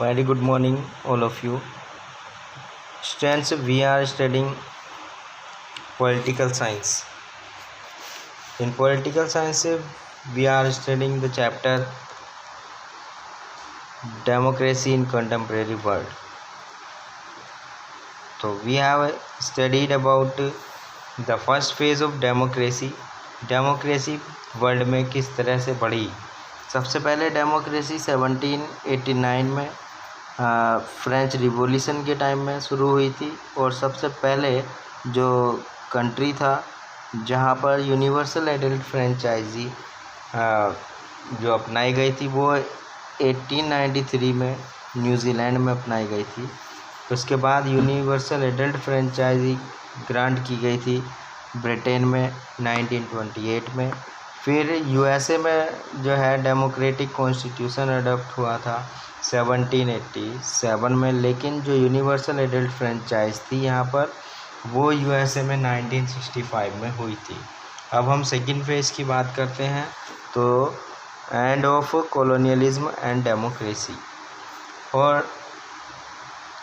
Very good morning, all of you. Students, we are studying political science. In political science, we are studying the chapter Democracy in Contemporary World. So we have studied about the first phase of democracy. Democracy world में किस तरह से बढ़ी। सबसे पहले democracy 1789 में French revolution के time में शुरू हुई थी और सबसे पहले जो कंट्री था जहां पर यूनिवर्सल एडल्ट फ्रेंचाइजी जो अपनाई गई थी वो 1893 में न्यूजीलैंड में अपनाई गई थी। उसके बाद यूनिवर्सल एडल्ट फ्रेंचाइजी ग्रांट की गई थी ब्रिटेन में 1928 में। फिर यूएसए में जो है डेमोक्रेटिक कॉन्स्टिट्यूशन अडॉप्ट हुआ था 1787 में, लेकिन जो यूनिवर्सल एडल्ट फ्रेंचाइज थी यहाँ पर वो यूएसए में 1965 में हुई थी। अब हम सेकेंड फेज की बात करते हैं तो end of colonialism and democracy, और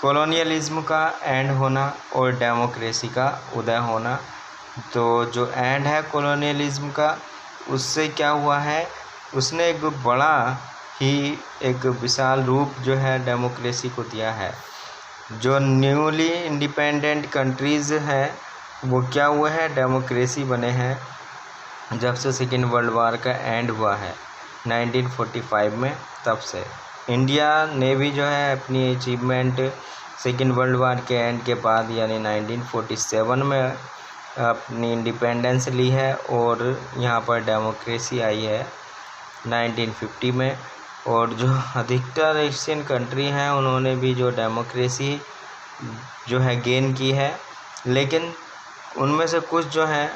कॉलोनियलिज्म का एंड होना और डेमोक्रेसी का उदय होना। तो जो एंड है कॉलोनियलिज्म का, उससे क्या हुआ है, उसने एक बड़ा ही एक विशाल रूप जो है डेमोक्रेसी को दिया है। जो न्यूली इंडिपेंडेंट कंट्रीज़ हैं वो क्या हुए हैं, डेमोक्रेसी बने हैं जब से सेकेंड वर्ल्ड वार का एंड हुआ है 1945 में। तब से इंडिया ने भी जो है अपनी अचीवमेंट सेकेंड वर्ल्ड वार के एंड के बाद यानी 1947 में अपनी इंडिपेंडेंस ली है और यहाँ पर डेमोक्रेसी आई है 1950 में। और जो अधिकतर एशियन कंट्री हैं उन्होंने भी जो डेमोक्रेसी जो है गेन की है, लेकिन उनमें से कुछ जो है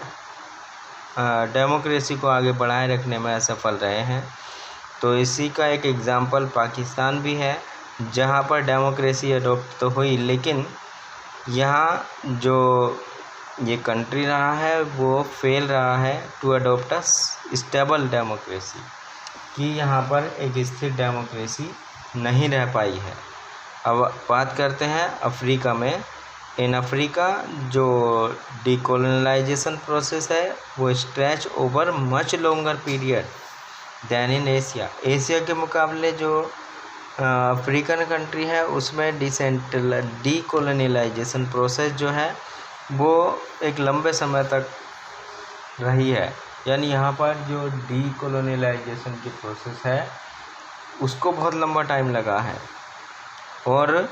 डेमोक्रेसी को आगे बढ़ाए रखने में असफल रहे हैं। तो इसी का एक एग्ज़ाम्पल पाकिस्तान भी है जहाँ पर डेमोक्रेसी अडॉप्ट तो हुई, लेकिन यहाँ जो ये कंट्री रहा है वो फेल रहा है to adopt a stable democracy, कि यहाँ पर एक स्थिर डेमोक्रेसी नहीं रह पाई है। अब बात करते हैं अफ्रीका में। इन अफ्रीका जो डीकोलोनाइजेशन प्रोसेस है वो stretch over much longer period than in Asia. Asia के मुकाबले जो अफ्रीकन कंट्री है उसमें डीकोलोनाइजेशन प्रोसेस जो है वो एक लंबे समय तक रही है, यानी यहाँ पर जो डीकोलोनाइजेशन की प्रोसेस है उसको बहुत लंबा टाइम लगा है। और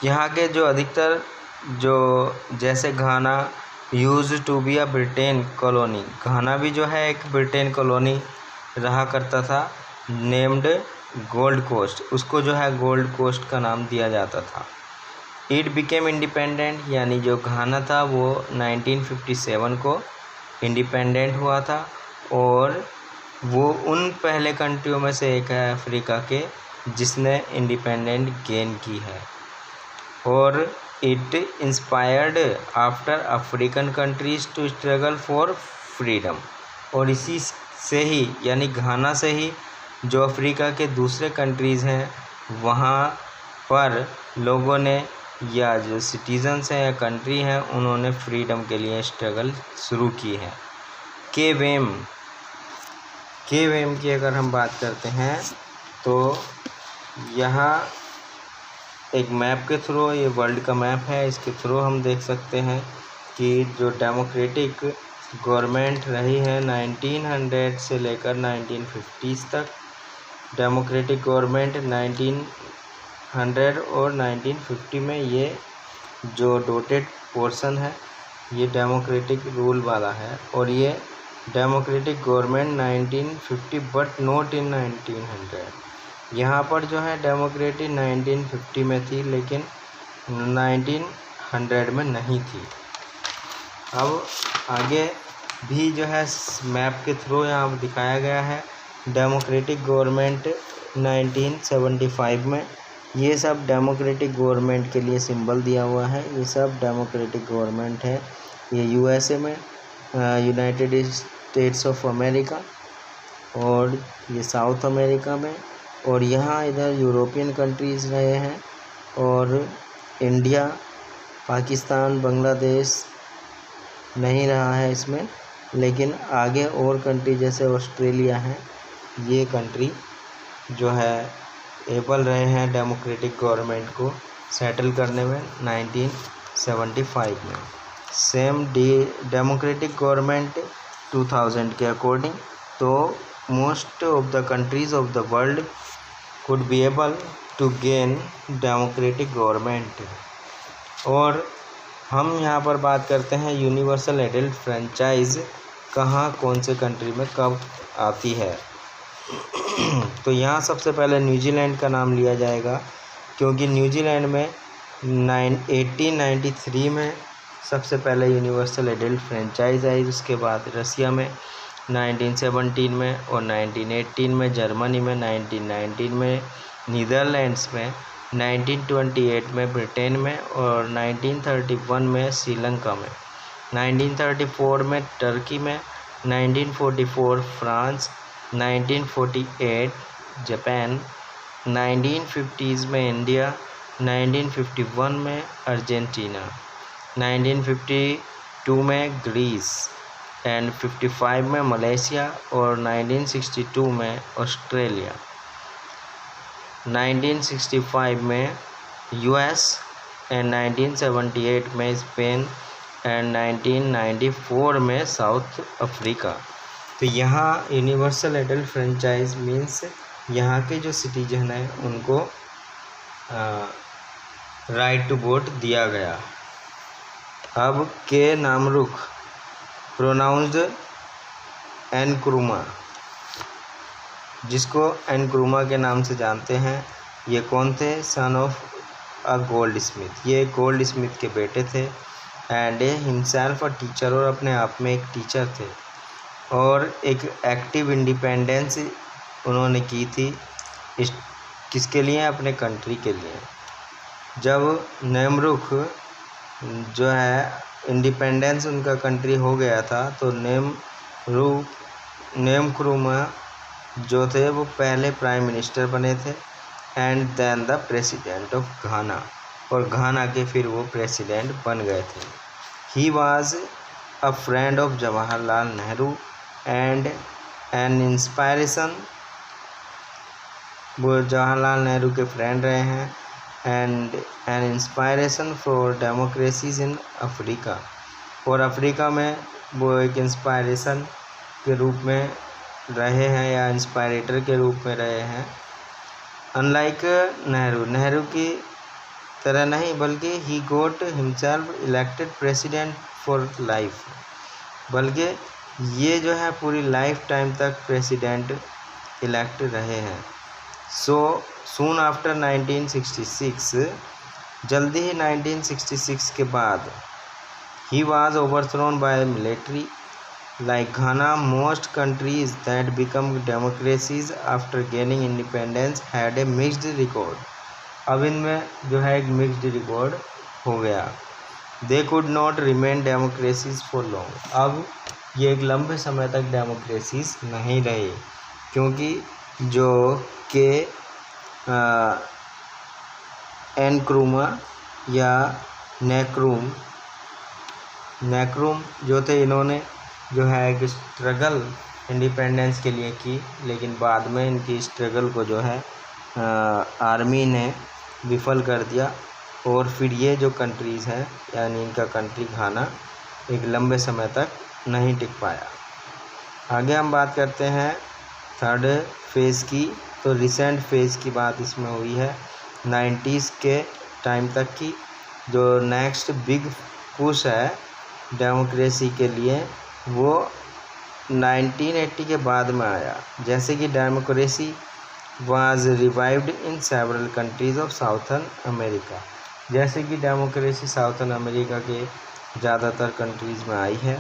यहाँ के जो अधिकतर जो जैसे Ghana used to be a Britain colony, Ghana भी जो है एक ब्रिटेन कॉलोनी रहा करता था नेम्ड गोल्ड कोस्ट, उसको जो है गोल्ड कोस्ट का नाम दिया जाता था। इट बिकेम इंडिपेंडेंट, यानी जो घाना था वो 1957 को इंडिपेंडेंट हुआ था और वो उन पहले कंट्रियों में से एक है अफ्रीका के जिसने इंडिपेंडेंट गेन की है। और it inspired after African countries to struggle for freedom, और इसी से ही यानी घाना से ही जो अफ्रीका के दूसरे कंट्रीज़ हैं वहाँ पर लोगों ने या जो सिटीजन्स हैं या कंट्री हैं उन्होंने फ्रीडम के लिए स्ट्रगल शुरू की है। के वेम की अगर हम बात करते हैं तो यहाँ एक मैप के थ्रू, ये वर्ल्ड का मैप है, इसके थ्रू हम देख सकते हैं कि जो डेमोक्रेटिक गवर्नमेंट रही है 1900 से लेकर 1950s तक, डेमोक्रेटिक गवर्नमेंट 1900 और 1950 में ये जो डॉटेड पोर्शन है ये डेमोक्रेटिक रूल वाला है, और ये democratic government 1950 but not in 1900। यहाँ पर जो है डेमोक्रेटिक 1950 में थी लेकिन 1900 में नहीं थी। अब आगे भी जो है मैप के थ्रू यहाँ दिखाया गया है डेमोक्रेटिक गवर्नमेंट 1975 में। ये सब डेमोक्रेटिक गवर्नमेंट के लिए सिंबल दिया हुआ है, ये सब डेमोक्रेटिक गवर्नमेंट है। ये यूएसए में यूनाइटेड स्टेट्स ऑफ अमेरिका, और ये साउथ अमेरिका में, और यहाँ इधर यूरोपियन कंट्रीज़ रहे हैं, और इंडिया, पाकिस्तान, बांग्लादेश नहीं रहा है इसमें, लेकिन आगे और कंट्री जैसे ऑस्ट्रेलिया है, ये कंट्री जो है एबल रहे हैं डेमोक्रेटिक गवर्नमेंट को सेटल करने में 1975 में। सेम डेमोक्रेटिक गवर्नमेंट 2000 के अकॉर्डिंग, तो most of the countries of the world could be able to gain democratic government। और हम यहाँ पर बात करते हैं यूनिवर्सल एडल्ट फ्रेंचाइज कहाँ कौन से कंट्री में कब आती है। तो यहाँ सबसे पहले न्यूजीलैंड का नाम लिया जाएगा, क्योंकि न्यूजीलैंड में 1893 में सबसे पहले यूनिवर्सल एडल्ट फ्रेंचाइज आई। उसके बाद रसिया में 1917 में, और 1918 में जर्मनी में, 1919 में नीदरलैंड्स में, 1928 में ब्रिटेन में, और 1931 में श्रीलंका में, 1934 में टर्की में, 1944 फ्रांस, 1948 जापान, 1950s में इंडिया, 1951 में अर्जेंटीना, 1952 में ग्रीस एंड 55 में मलेशिया, और 1962 में ऑस्ट्रेलिया, 1965 में यूएस एंड 1978 में स्पेन एंड 1994 में साउथ अफ्रीका। तो यहाँ यूनिवर्सल एडल्ट फ्रेंचाइज मीन्स यहाँ के जो सिटीजन हैं उनको राइट टू वोट दिया गया। अब के नामरुख प्रोनाउंस्ड एनक्रुमा, जिसको एनक्रुमा के नाम से जानते हैं, ये कौन थे? Son of a gold Smith, ये गोल्ड स्मिथ के बेटे थे। एंड हिमसेल्फ अ टीचर, और अपने आप में एक टीचर थे, और एक एक्टिव इंडिपेंडेंस उन्होंने की थी किसके लिए? अपने कंट्री के लिए। जब नेमरुख जो है इंडिपेंडेंस उनका कंट्री हो गया था, तो नेमक्रुमा जो थे वो पहले प्राइम मिनिस्टर बने थे, and then the president of Ghana, और घाना के फिर वो प्रेसिडेंट बन गए थे। He was a friend of Jawaharlal Nehru and an inspiration, वो जवाहरलाल नेहरू के फ्रेंड रहे हैं, and an inspiration for democracies in Africa, और अफ्रीका में वो एक इंस्पायरेशन के रूप में रहे हैं या इंस्पायरेटर के रूप में रहे हैं। अनलाइक नेहरू की तरह नहीं, बल्कि he got himself elected president for life, बल्कि ये जो है पूरी लाइफ टाइम तक प्रेसिडेंट इलेक्ट रहे हैं। सो सून आफ्टर 1966, जल्दी ही 1966 के बाद, he was overthrown by military. Like Ghana, most countries that become democracies after gaining independence had a mixed record। अब इनमें जो है एक मिक्स्ड रिकॉर्ड हो गया। They could not remain democracies for long। अब ये एक लंबे समय तक डेमोक्रेसीज नहीं रही, क्योंकि जो के एनक्रुमा या नेक्रूम जो थे, इन्होंने जो है एक स्ट्रगल इंडिपेंडेंस के लिए की, लेकिन बाद में इनकी स्ट्रगल को जो है आर्मी ने विफल कर दिया, और फिर ये जो कंट्रीज़ हैं यानी इनका कंट्री घाना एक लंबे समय तक नहीं टिक पाया। आगे हम बात करते हैं थर्ड फेज़ की। तो रिसेंट फेज़ की बात इसमें हुई है 90s के टाइम तक की। जो नेक्स्ट बिग पुश है डेमोक्रेसी के लिए वो 1980 के बाद में आया। जैसे कि democracy was revived in several countries of southern America, जैसे कि डेमोक्रेसी साउथर्न अमेरिका के ज़्यादातर कंट्रीज़ में आई है।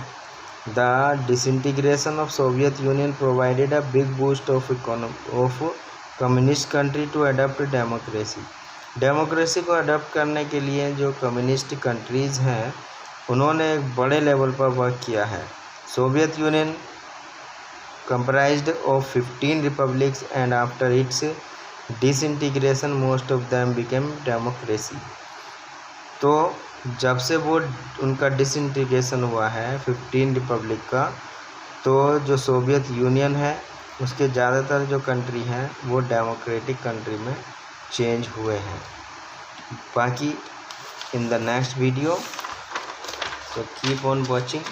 The disintegration of Soviet Union provided a big boost of communist country to adopt democracy. Democracy को अडॉप्ट करने के लिए जो कम्युनिस्ट कंट्रीज़ हैं उन्होंने एक बड़े लेवल पर वर्क किया है। Soviet union comprised of 15 republics and after its disintegration most of them became democracy। तो जब से वो उनका डिसइंटीग्रेशन हुआ है 15 रिपब्लिक का, तो जो सोवियत यूनियन है उसके ज़्यादातर जो कंट्री हैं वो डेमोक्रेटिक कंट्री में चेंज हुए हैं। बाकी in the next video, so keep on watching।